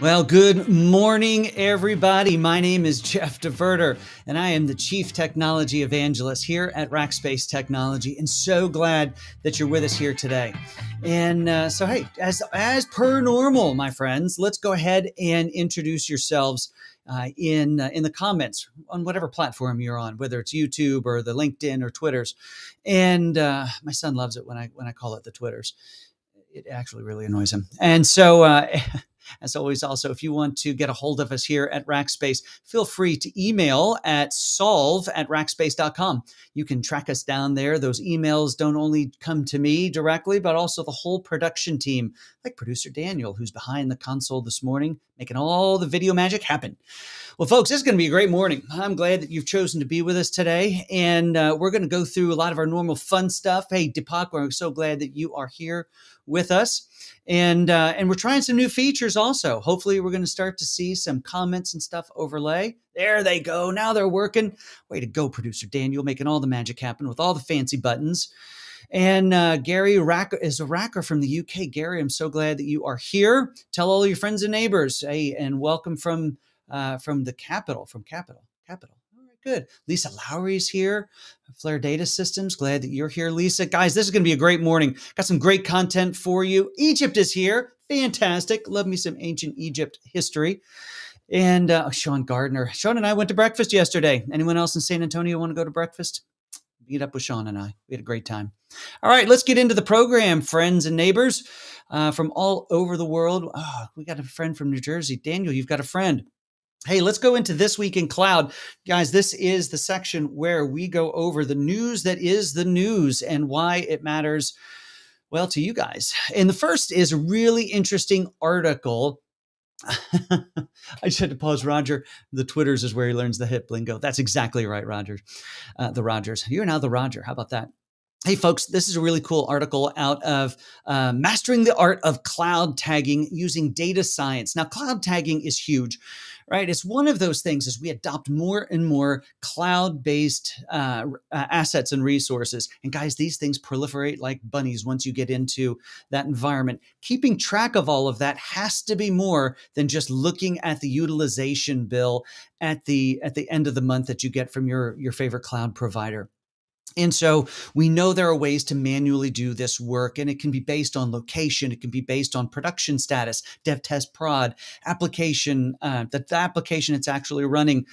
Well, good morning, everybody. My name is Jeff DeVerter, and I am the Chief Technology Evangelist here at Rackspace Technology, and so glad that you're with us here today. And hey, as per normal, my friends, let's go ahead and introduce yourselves in the comments on whatever platform you're on, whether it's YouTube or the LinkedIn or Twitters. And my son loves it when I call it the Twitters. It actually really annoys him. And so, as always, also, if you want to get a hold of us here at Rackspace, feel free to email at solve@rackspace.com. You can track us down there. Those emails don't only come to me directly, but also the whole production team, like producer Daniel, who's behind the console this morning, making all the video magic happen. Well, folks, this is going to be a great morning. I'm glad that you've chosen to be with us today. And we're going to go through a lot of our normal fun stuff. Hey, Deepak, we're so glad that you are here with us. And we're trying some new features also. Hopefully, we're going to start to see some comments and stuff overlay. There they go. Now they're working. Way to go, producer Daniel, making all the magic happen with all the fancy buttons. And Gary is a Racker from the UK. Gary, I'm so glad that you are here. Tell all your friends and neighbors, hey, and welcome from the capital, Capital. All right, good. Lisa Lowry's here, Flare Data Systems. Glad that you're here, Lisa. Guys, this is going to be a great morning. Got some great content for you. Egypt is here. Fantastic. Love me some ancient Egypt history. And Sean Gardner. Sean and I went to breakfast yesterday. Anyone else in San Antonio want to go to breakfast? Meet up with Sean and I. We had a great time. All right, let's get into the program, friends and neighbors from all over the world. Oh, we got a friend from New Jersey. Daniel, you've got a friend. Hey, let's go into This Week in Cloud. Guys, this is the section where we go over the news that is the news and why it matters, well, to you guys. And the first is a really interesting article. I just had to pause. Roger, the Twitters is where he learns the hip lingo. That's exactly right, Roger. The Rogers. You're now the Roger. How about that? Hey, folks, this is a really cool article out of Mastering the Art of Cloud Tagging Using Data Science. Now, cloud tagging is huge, right? It's one of those things as we adopt more and more cloud-based assets and resources. And guys, these things proliferate like bunnies once you get into that environment. Keeping track of all of that has to be more than just looking at the utilization bill at the end of the month that you get from your favorite cloud provider. And so we know there are ways to manually do this work, and it can be based on location. It can be based on production status, dev, test, prod, application, the application it's actually running,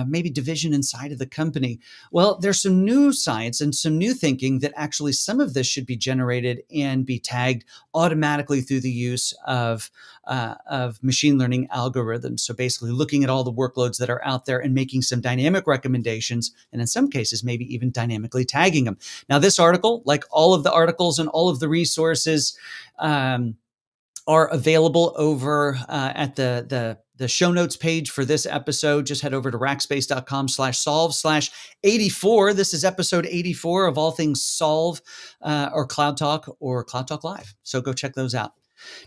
maybe division inside of the company. Well, there's some new science and some new thinking that actually some of this should be generated and be tagged automatically through the use of machine learning algorithms. So basically looking at all the workloads that are out there and making some dynamic recommendations, and in some cases, maybe even dynamically tagging them. Now, this article, like all of the articles and all of the resources, are available over at the show notes page for this episode. Just head over to rackspace.com/solve/84. This is episode 84 of all things Solve or Cloud Talk Live. So go check those out.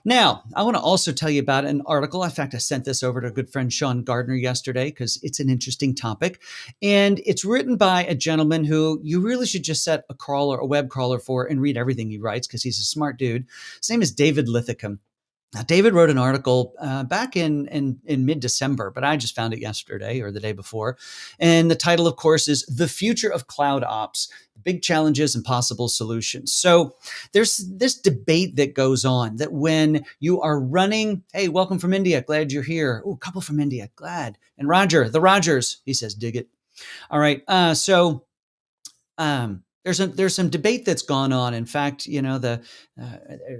Now, I want to also tell you about an article. In fact, I sent this over to a good friend, Sean Gardner, yesterday because it's an interesting topic. And it's written by a gentleman who you really should just set a web crawler for and read everything he writes because he's a smart dude. His name is David Lithicum. Now, David wrote an article back in mid-December, but I just found it yesterday or the day before. And the title, of course, is The Future of Cloud Ops, Big Challenges and Possible Solutions. So there's this debate that goes on that when you are running, hey, welcome from India, glad you're here. Oh, a couple from India, glad. And Roger, the Rogers, he says, dig it. All right, there's some debate that's gone on. In fact, I've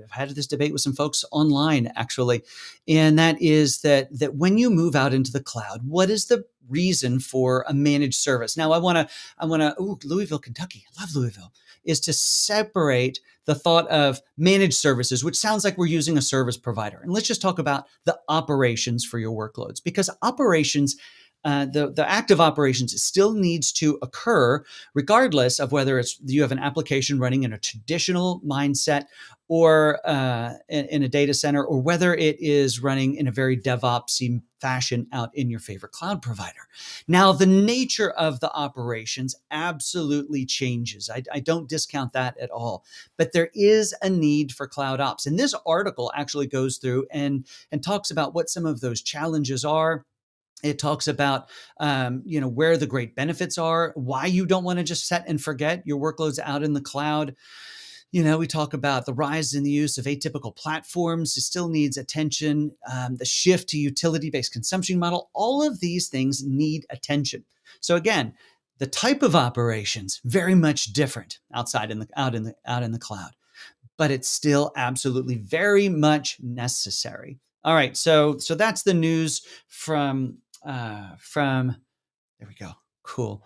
had this debate with some folks online actually, and that is that when you move out into the cloud, what is the reason for a managed service? Now, I want to Louisville, Kentucky. I love Louisville. Is to separate the thought of managed services, which sounds like we're using a service provider, and let's just talk about the operations for your workloads, because operations the act of operations still needs to occur, regardless of whether it's you have an application running in a traditional mindset or in a data center, or whether it is running in a very DevOpsy fashion out in your favorite cloud provider. Now, the nature of the operations absolutely changes. I don't discount that at all, but there is a need for cloud ops. And this article actually goes through and talks about what some of those challenges are. It talks about, where the great benefits are, why you don't want to just set and forget your workloads out in the cloud. We talk about the rise in the use of atypical platforms. It still needs attention. The shift to utility-based consumption model. All of these things need attention. So again, the type of operations very much different out in the cloud, but it's still absolutely very much necessary. All right, so that's the news from there we go. Cool.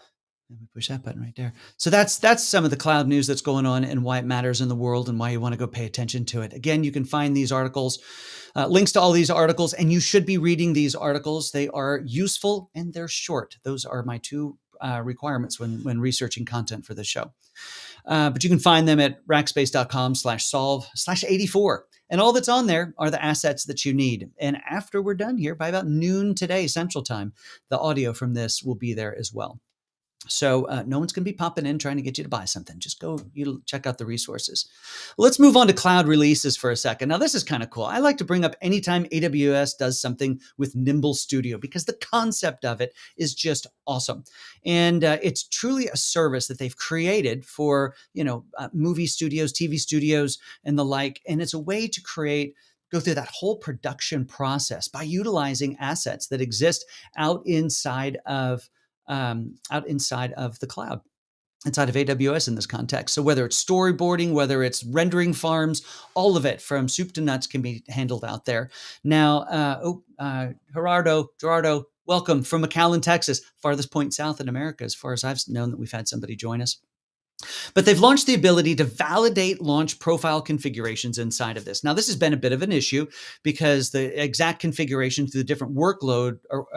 Let me push that button right there. So that's some of the cloud news that's going on and why it matters in the world and why you want to go pay attention to it. Again, you can find these articles, links to all these articles, and you should be reading these articles. They are useful and they're short. Those are my two requirements when researching content for this show. But you can find them at rackspace.com/solve/84. And all that's on there are the assets that you need. And after we're done here, by about noon today, Central Time, the audio from this will be there as well. So no one's going to be popping in trying to get you to buy something. Just go check out the resources. Let's move on to cloud releases for a second. Now, this is kind of cool. I like to bring up anytime AWS does something with Nimble Studio because the concept of it is just awesome. And it's truly a service that they've created for, movie studios, TV studios, and the like. And it's a way to go through that whole production process by utilizing assets that exist out inside of the cloud, inside of AWS in this context. So whether it's storyboarding, whether it's rendering farms, all of it from soup to nuts can be handled out there. Now, Gerardo, welcome from McAllen, Texas, farthest point south in America, as far as I've known that we've had somebody join us. But they've launched the ability to validate launch profile configurations inside of this. Now, this has been a bit of an issue because the exact configuration through the different workload or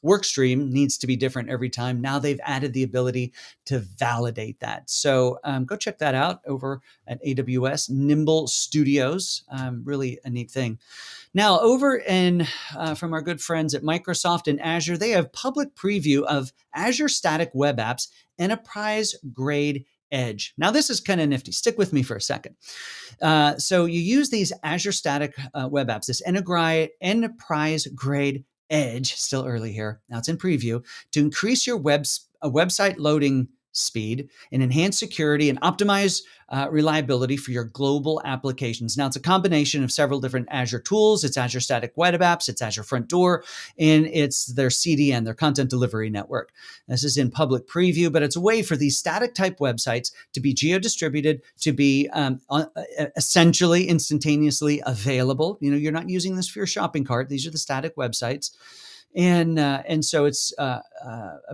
work stream needs to be different every time. Now they've added the ability to validate that. So go check that out over at AWS Nimble Studios. Really a neat thing. Now over from our good friends at Microsoft and Azure, they have public preview of Azure Static Web Apps Enterprise Grade Edge. Now this is kind of nifty. Stick with me for a second. So you use these Azure Static Web Apps, this Enterprise Grade Edge, still early here, now it's in preview, to increase your website loading speed and enhance security and optimize reliability for your global applications. Now, it's a combination of several different Azure tools. It's Azure Static Web Apps, it's Azure Front Door, and it's their CDN, their Content Delivery Network. This is in public preview, but it's a way for these static type websites to be geo-distributed, to be essentially instantaneously available. You're not using this for your shopping cart. These are the static websites. And so it's a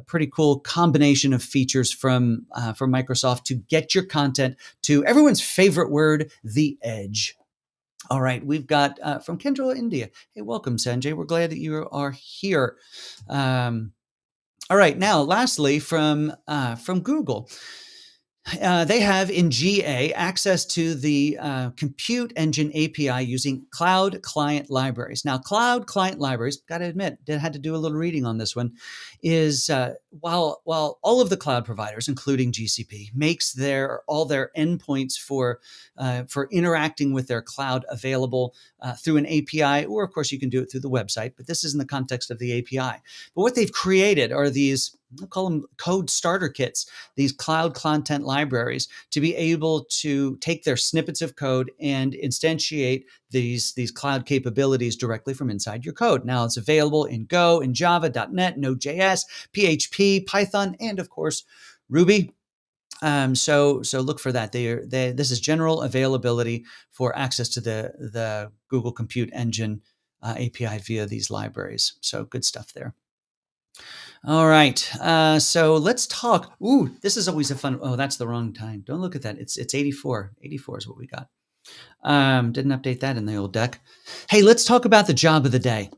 pretty cool combination of features from Microsoft to get your content to everyone's favorite word, the edge. All right, we've got from Kendra, India. Hey, welcome, Sanjay. We're glad that you are here. All right, now lastly from Google. They have in GA access to the Compute Engine API using Cloud Client Libraries. Now, Cloud Client Libraries, got to admit, had to do a little reading on this one, is while all of the cloud providers, including GCP, makes all their endpoints for interacting with their cloud available through an API, or of course you can do it through the website, but this is in the context of the API. But what they've created are these, I'll call them code starter kits, these cloud content libraries, to be able to take their snippets of code and instantiate these cloud capabilities directly from inside your code. Now it's available in Go, in Java, .NET, Node.js, PHP, Python, and of course, Ruby. So look for that. This is general availability for access to the Google Compute Engine API via these libraries. So good stuff there. All right. So let's talk. Ooh, this is always a fun. Oh, that's the wrong time. Don't look at that. It's 84. 84 is what we got. Didn't update that in the old deck. Hey, let's talk about the job of the day.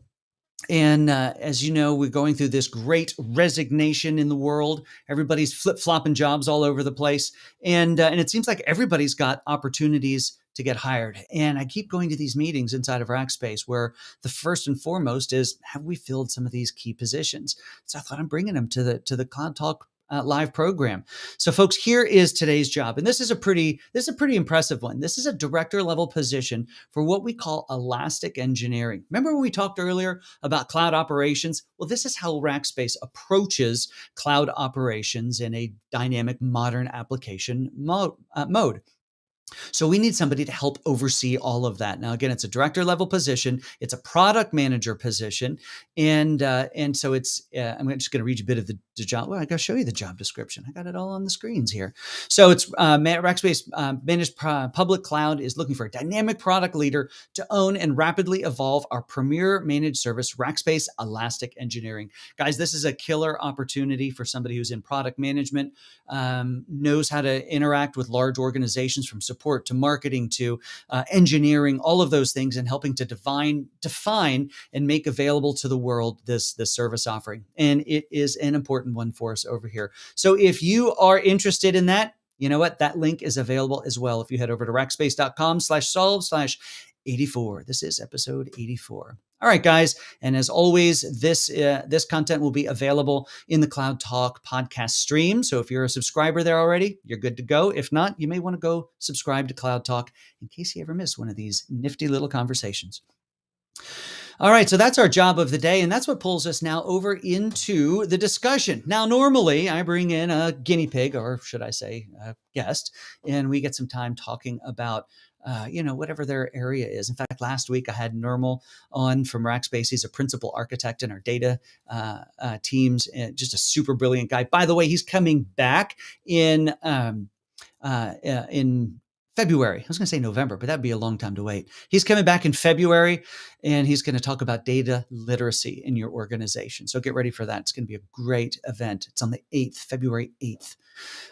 And as you know, we're going through this great resignation in the world. Everybody's flip-flopping jobs all over the place. And it seems like everybody's got opportunities to get hired. And I keep going to these meetings inside of Rackspace where the first and foremost is, have we filled some of these key positions? So I thought I'm bringing them to the Cloud Talk live program. So folks, here is today's job. And this is a pretty impressive one. This is a director level position for what we call elastic engineering. Remember when we talked earlier about cloud operations? Well, this is how Rackspace approaches cloud operations in a dynamic modern application mode. So we need somebody to help oversee all of that. Now, again, it's a director level position. It's a product manager position, and so it's. I'm just going to read you a bit of the job. Well, I got to show you the job description. I got it all on the screens here. So it's Rackspace Managed Public Cloud is looking for a dynamic product leader to own and rapidly evolve our premier managed service, Rackspace Elastic Engineering. Guys, this is a killer opportunity for somebody who's in product management, knows how to interact with large organizations from support to marketing to engineering, all of those things, and helping to define and make available to the world this service offering. And it is an important one for us over here. So if you are interested in that, you know what? That link is available as well. If you head over to rackspace.com/solve/84. This is episode 84. All right, guys. And as always, this content will be available in the Cloud Talk podcast stream. So if you're a subscriber there already, you're good to go. If not, you may want to go subscribe to Cloud Talk in case you ever miss one of these nifty little conversations. All right, so that's our job of the day, and that's what pulls us now over into the discussion. Now, normally I bring in a guinea pig, or should I say a guest, and we get some time talking about whatever their area is. In fact, last week I had Nirmal on from Rackspace. He's a principal architect in our data teams, and just a super brilliant guy. By the way, he's coming back in February. I was going to say November, but that'd be a long time to wait. He's coming back in February, and he's going to talk about data literacy in your organization. So get ready for that. It's going to be a great event. It's on the 8th, February 8th.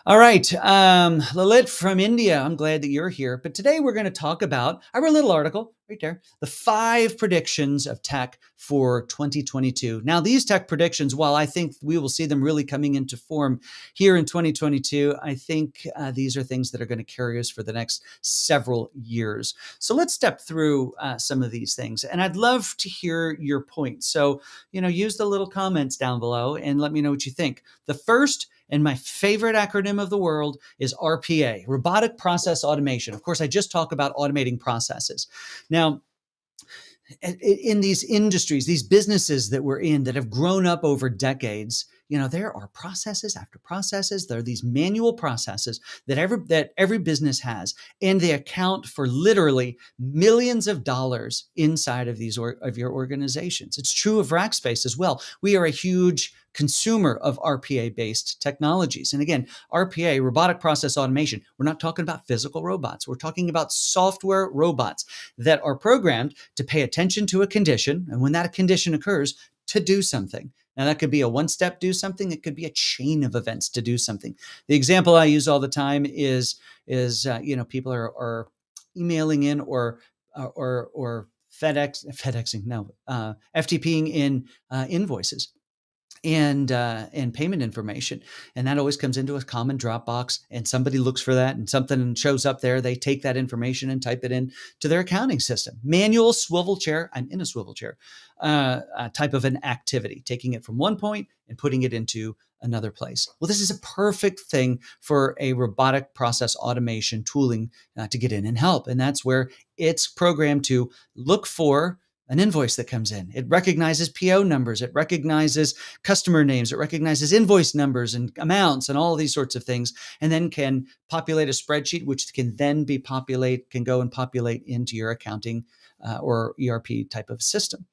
All right, Lalit from India, I'm glad that you're here. But today we're going to talk about, I wrote a little article right there, the 5 predictions of tech for 2022. Now, these tech predictions, while I think we will see them really coming into form here in 2022, I think these are things that are going to carry us for the next several years. So let's step through some of these things. And I'd love to hear your points. So, use the little comments down below and let me know what you think. The first and my favorite acronym of the world is RPA, Robotic Process Automation. Of course, I just talk about automating processes. Now, in these industries, these businesses that we're in that have grown up over decades, there are processes after processes. There are these manual processes that every business has, and they account for literally millions of dollars inside of of your organizations. It's true of Rackspace as well. We are a huge consumer of RPA-based technologies. And again, RPA, robotic process automation, we're not talking about physical robots. We're talking about software robots that are programmed to pay attention to a condition, and when that condition occurs, to do something. Now, that could be a one-step do something. It could be a chain of events to do something. The example I use all the time is people are emailing in or FTPing in invoices and payment information. And that always comes into a common Dropbox, and somebody looks for that and something shows up there. They take that information and type it in to their accounting system. Manual swivel chair, I'm in a swivel chair, type of an activity, taking it from one point and putting it into another place. Well, this is a perfect thing for a robotic process automation tooling to get in and help. And that's where it's programmed to look for an invoice that comes in. It recognizes PO numbers. It recognizes customer names. It recognizes invoice numbers and amounts and all of these sorts of things, and then can populate a spreadsheet, which can then can go and populate into your accounting or ERP type of system.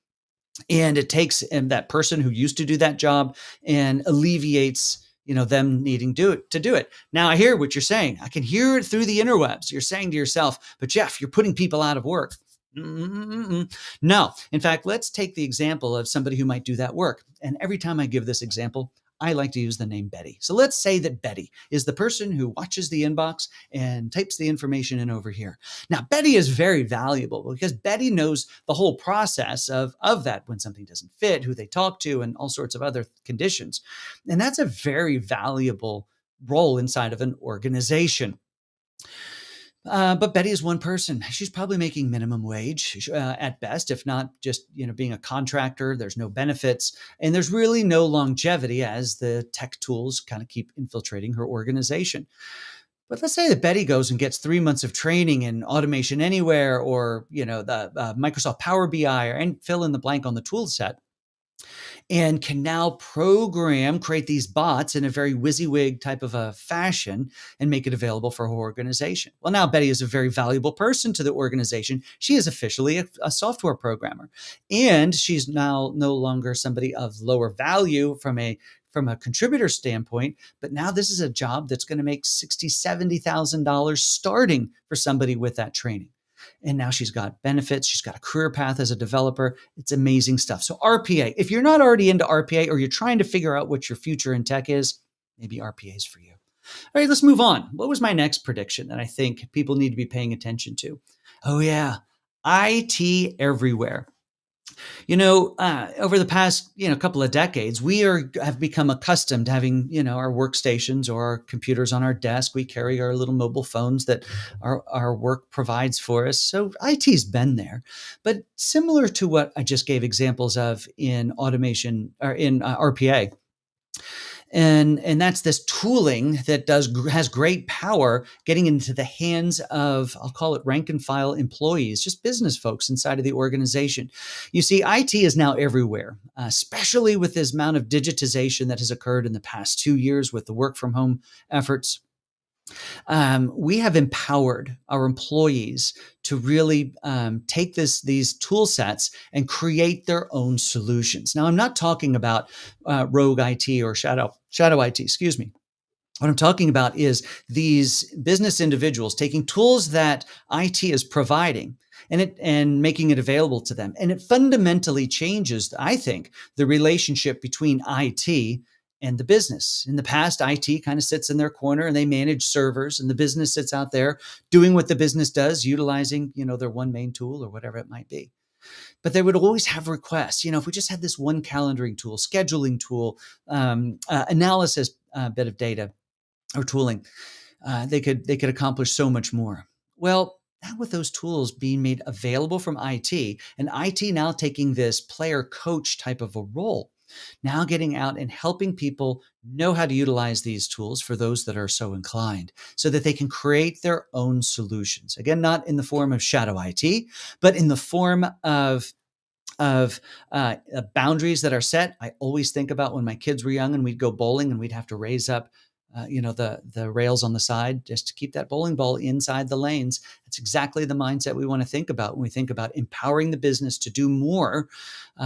And it takes that person who used to do that job and alleviates them needing to do it. Now, I hear what you're saying. I can hear it through the interwebs. You're saying to yourself, but Jeff, you're putting people out of work. No. In fact, let's take the example of somebody who might do that work. And every time I give this example, I like to use the name Betty. So let's say that Betty is the person who watches the inbox and types the information in over here. Now, Betty is very valuable because Betty knows the whole process of that when something doesn't fit, who they talk to, and all sorts of other conditions. And that's a very valuable role inside of an organization. But Betty is one person. She's probably making minimum wage at best, if not just being a contractor. There's no benefits, and there's really no longevity as the tech tools kind of keep infiltrating her organization. But let's say that Betty goes and gets 3 months of training in Automation Anywhere, or the Microsoft Power BI, and fill in the blank on the tool set, and can now create these bots in a very WYSIWYG type of a fashion and make it available for her organization. Well, now Betty is a very valuable person to the organization. She is officially a software programmer, and she's now no longer somebody of lower value from a contributor standpoint, but now this is a job that's going to make $60,000, $70,000 starting for somebody with that training. And now she's got benefits. She's got a career path as a developer. It's amazing stuff. So RPA, if you're not already into RPA, or you're trying to figure out what your future in tech is, maybe RPA is for you. All right, let's move on. What was my next prediction that I think people need to be paying attention to? Oh yeah, IT everywhere. Over the past, couple of decades, we have become accustomed to having, our workstations or our computers on our desk. We carry our little mobile phones that our work provides for us. So IT's been there, but similar to what I just gave examples of in automation or in RPA. And that's this tooling that has great power getting into the hands of, I'll call it rank and file employees, just business folks inside of the organization. You see, IT is now everywhere, especially with this amount of digitization that has occurred in the past 2 years with the work from home efforts. We have empowered our employees to really take these tool sets and create their own solutions. Now, I'm not talking about rogue IT or shadow IT, excuse me. What I'm talking about is these business individuals taking tools that IT is providing and making it available to them. And it fundamentally changes, I think, the relationship between IT and the business. In the past, IT kind of sits in their corner and they manage servers, and the business sits out there doing what the business does, utilizing, their one main tool or whatever it might be. But they would always have requests. If we just had this one calendaring tool, scheduling tool, analysis bit of data or tooling, they could accomplish so much more. Well, now with those tools being made available from IT, and IT now taking this player coach type of a role, now getting out and helping people know how to utilize these tools for those that are so inclined, so that they can create their own solutions. Again, not in the form of shadow IT, but in the form of boundaries that are set. I always think about when my kids were young and we'd go bowling and we'd have to raise up the rails on the side just to keep that bowling ball inside the lanes. That's exactly the mindset we want to think about when we think about empowering the business to do more,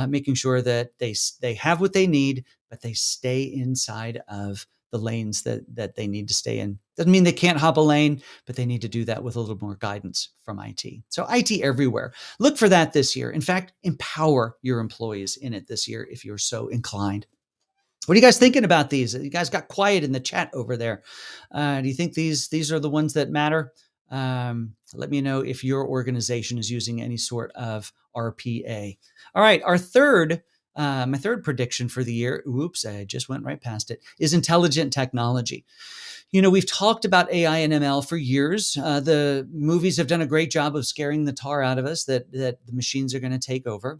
making sure that they have what they need, but they stay inside of the lanes that they need to stay in. Doesn't mean they can't hop a lane, but they need to do that with a little more guidance from IT. So IT everywhere. Look for that this year. In fact, empower your employees in it this year if you're so inclined. What are you guys thinking about these? You guys got quiet in the chat over there. Do you think these are the ones that matter? Let me know if your organization is using any sort of RPA. All right, my third prediction for the year, oops, I just went right past it, is intelligent technology. We've talked about AI and ML for years. The movies have done a great job of scaring the tar out of us that the machines are going to take over.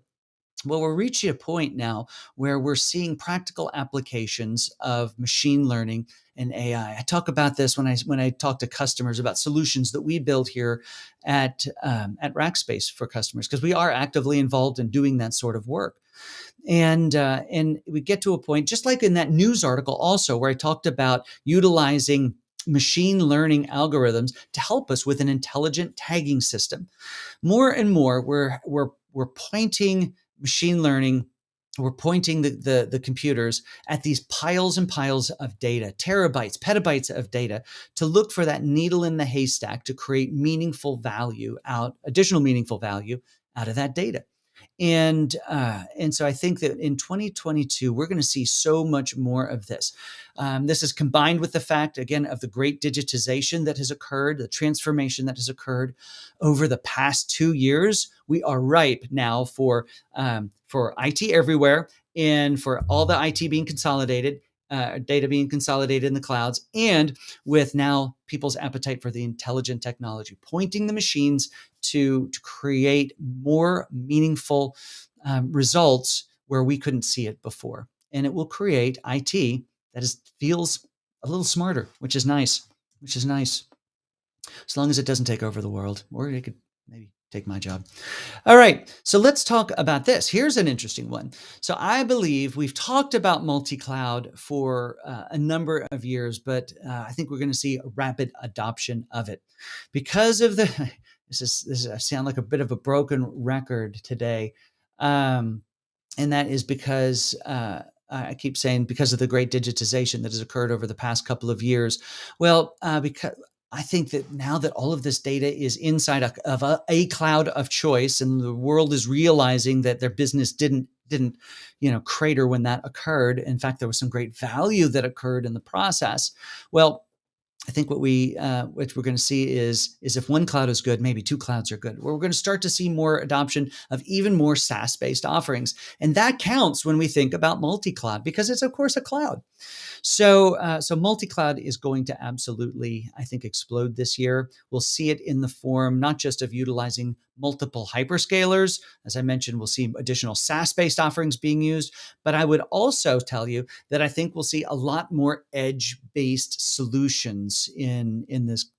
Well, we're reaching a point now where we're seeing practical applications of machine learning and AI. I talk about this when I talk to customers about solutions that we build here at Rackspace for customers, because we are actively involved in doing that sort of work. And we get to a point, just like in that news article also, where I talked about utilizing machine learning algorithms to help us with an intelligent tagging system. More and more, we're pointing machine learning, we're pointing the computers at these piles and piles of data, terabytes, petabytes of data, to look for that needle in the haystack to create additional meaningful value out of that data. And so I think that in 2022 we're going to see so much more of this. This is combined with the fact, again, of the great digitization that has occurred, the transformation that has occurred over the past 2 years. We are ripe now for IT everywhere, and for all the IT being consolidated, data being consolidated in the clouds, and with now people's appetite for the intelligent technology, pointing the machines to create more meaningful results where we couldn't see it before. And it will create IT that feels a little smarter, which is nice, as long as it doesn't take over the world, or it could maybe take my job. All right, so let's talk about this. Here's an interesting one. So I believe we've talked about multi-cloud for a number of years, but I think we're going to see a rapid adoption of it because of the. I sound like a bit of a broken record today, and that is because I keep saying because of the great digitization that has occurred over the past couple of years. Well, because I think that now that all of this data is inside of a cloud of choice, and the world is realizing that their business didn't crater when that occurred. In fact, there was some great value that occurred in the process. Well, I think what we're going to see is if one cloud is good, maybe two clouds are good. We're going to start to see more adoption of even more SaaS-based offerings, and that counts when we think about multi-cloud because it's of course a cloud. So multi-cloud is going to absolutely, I think, explode this year. We'll see it in the form not just of utilizing multiple hyperscalers. As I mentioned, we'll see additional SaaS-based offerings being used. But I would also tell you that I think we'll see a lot more edge-based solutions in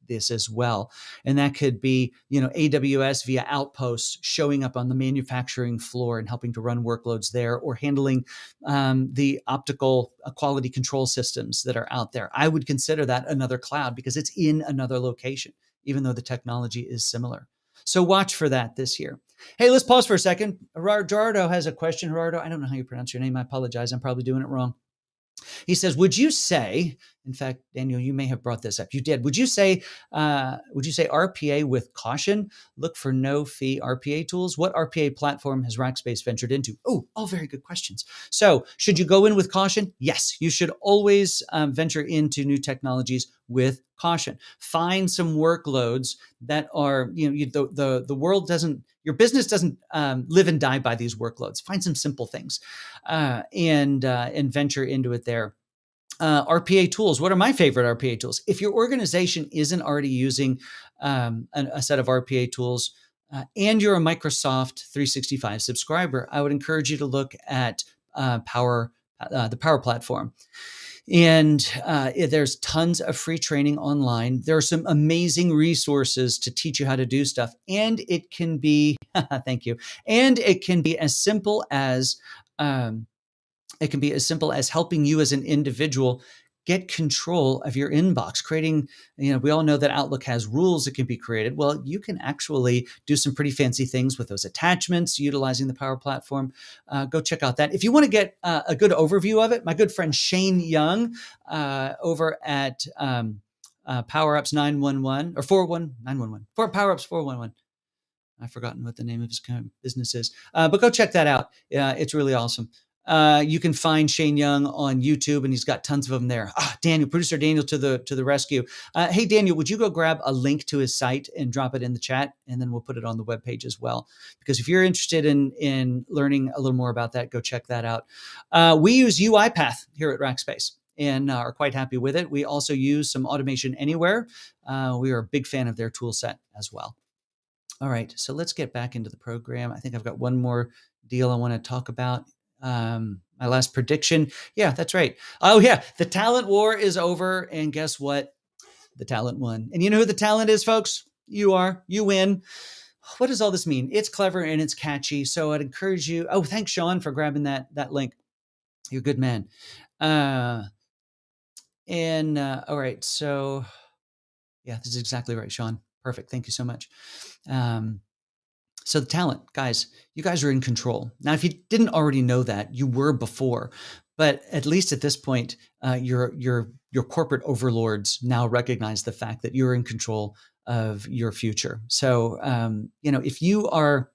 this as well. And that could be, AWS via Outposts showing up on the manufacturing floor and helping to run workloads there, or handling the optical quality control systems that are out there. I would consider that another cloud because it's in another location, even though the technology is similar. So watch for that this year. Hey, let's pause for a second. Gerardo has a question. Gerardo, I don't know how you pronounce your name. I apologize. I'm probably doing it wrong. He says, would you say, in fact, Daniel, you may have brought this up. You did. Would you say RPA with caution? Look for no-fee RPA tools. What RPA platform has Rackspace ventured into? Oh, all very good questions. So should you go in with caution? Yes, you should always venture into new technologies with caution. Find some workloads that are, the world doesn't, your business doesn't live and die by these workloads. Find some simple things and venture into it there. RPA tools. What are my favorite RPA tools? If your organization isn't already using a set of RPA tools and you're a Microsoft 365 subscriber, I would encourage you to look at the Power Platform. And there's tons of free training online. There are some amazing resources to teach you how to do stuff. And it can be, thank you. And it can be as simple as helping you as an individual get control of your inbox, creating, we all know that Outlook has rules that can be created. Well, you can actually do some pretty fancy things with those attachments utilizing the Power Platform. Go check out that. If you want to get a good overview of it, my good friend Shane Young over at PowerUps 911 or 41911 for PowerUps 411. I've forgotten what the name of his business is, but go check that out. It's really awesome. You can find Shane Young on YouTube, and he's got tons of them there. Producer Daniel to the rescue. Hey, Daniel, would you go grab a link to his site and drop it in the chat, and then we'll put it on the webpage as well. Because if you're interested in learning a little more about that, go check that out. We use UiPath here at Rackspace and are quite happy with it. We also use some Automation Anywhere. We are a big fan of their tool set as well. All right, so let's get back into the program. I think I've got one more deal I want to talk about. My last prediction. Yeah, that's right. Oh yeah. The talent war is over. And guess what? The talent won. And you know who the talent is, folks? You win. What does all this mean? It's clever and it's catchy. So I'd encourage you. Oh, thanks, Sean, for grabbing that link. You're a good man. All right. So yeah, this is exactly right, Sean. Perfect. Thank you so much. So the talent, guys, you guys are in control. Now, if you didn't already know that, you were before, but at least at this point, your corporate overlords now recognize the fact that you're in control of your future. So, if you are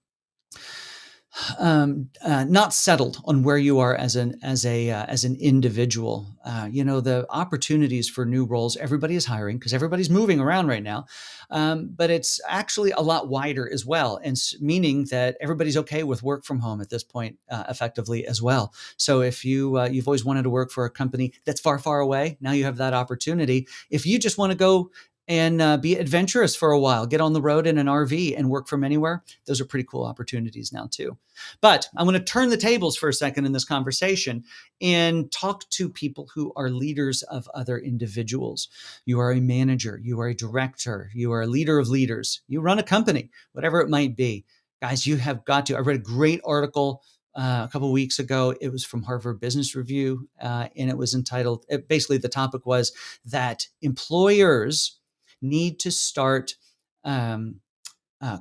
not settled on where you are as an individual. The opportunities for new roles. Everybody is hiring because everybody's moving around right now, but it's actually a lot wider as well, and meaning that everybody's okay with work from home at this point, effectively as well. So if you've always wanted to work for a company that's far, far away, now you have that opportunity. If you just want to go and be adventurous for a while, get on the road in an RV and work from anywhere. Those are pretty cool opportunities now too. But I'm going to turn the tables for a second in this conversation and talk to people who are leaders of other individuals. You are a manager, you are a director, you are a leader of leaders, you run a company, whatever it might be. Guys, you have got to. I read a great article a couple of weeks ago. It was from Harvard Business Review, and it was entitled, basically the topic was that employers need to start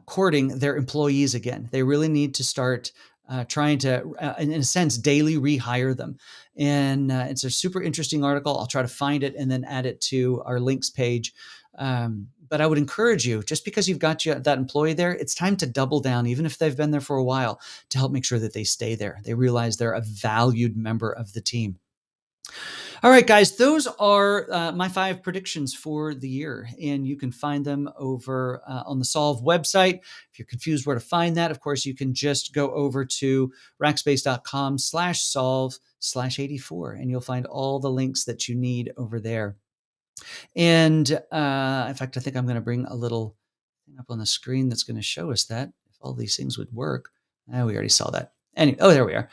courting their employees again. They really need to start trying to, in a sense, daily rehire them. And it's a super interesting article. I'll try to find it and then add it to our links page. But I would encourage you, just because you've got that employee there, it's time to double down, even if they've been there for a while, to help make sure that they stay there. They realize they're a valued member of the team. All right, guys, those are my 5 predictions for the year, and you can find them over on the Solve website. If you're confused where to find that, of course, you can just go over to rackspace.com/solve/84, and you'll find all the links that you need over there. And in fact, I think I'm going to bring a little thing up on the screen that's going to show us that, if all these things would work. We already saw that. Anyway, there we are.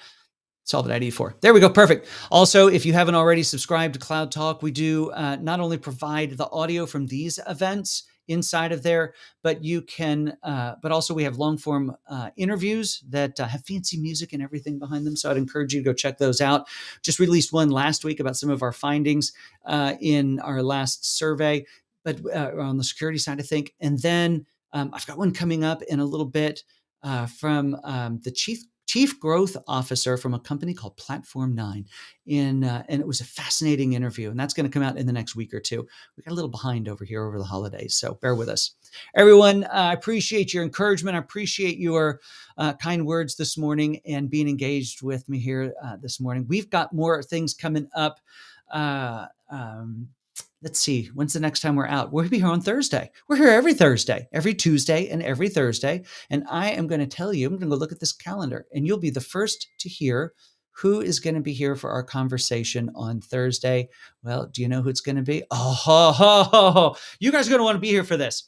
Solve at 84. There we go. Perfect. Also, if you haven't already subscribed to Cloud Talk, we do not only provide the audio from these events inside of there, but you can, but also we have long form interviews that have fancy music and everything behind them. So I'd encourage you to go check those out. Just released one last week about some of our findings in our last survey, but on the security side, I think. And then I've got one coming up in a little bit from the Chief Growth Officer from a company called Platform 9. And it was a fascinating interview. And that's going to come out in the next week or two. We got a little behind over here over the holidays, so bear with us. Everyone, I appreciate your encouragement. I appreciate your kind words this morning and being engaged with me here this morning. We've got more things coming up. Let's see, when's the next time we're out? We'll be here on Thursday. We're here every Thursday, every Tuesday and every Thursday. And I am going to tell you, I'm going to go look at this calendar, and you'll be the first to hear who is going to be here for our conversation on Thursday. Well, do you know who it's going to be? You guys are going to want to be here for this.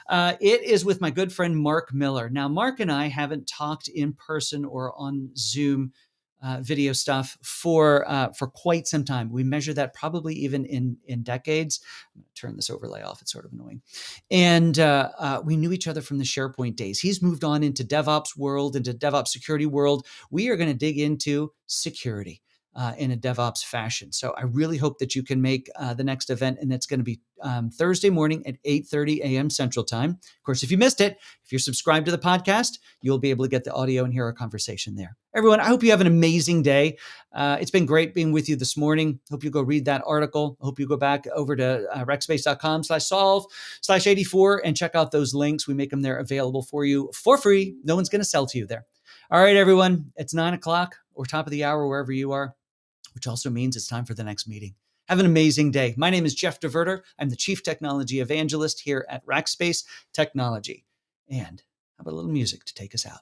It is with my good friend, Mark Miller. Now, Mark and I haven't talked in person or on Zoom video stuff for quite some time. We measure that probably even in decades. I'm going to turn this overlay off. It's sort of annoying. And we knew each other from the SharePoint days. He's moved on into DevOps world, into DevOps security world. We are going to dig into security in a DevOps fashion. So I really hope that you can make the next event, and it's going to be Thursday morning at 8:30 a.m. Central Time. Of course, if you missed it, if you're subscribed to the podcast, you'll be able to get the audio and hear our conversation there. Everyone, I hope you have an amazing day. It's been great being with you this morning. Hope you go read that article. Hope you go back over to rackspace.com/solve/84 and check out those links. We make them there available for you for free. No one's going to sell to you there. All right, everyone. It's 9:00 or top of the hour, wherever you are, which also means it's time for the next meeting. Have an amazing day. My name is Jeff DeVerter. I'm the Chief Technology Evangelist here at Rackspace Technology. And how about a little music to take us out?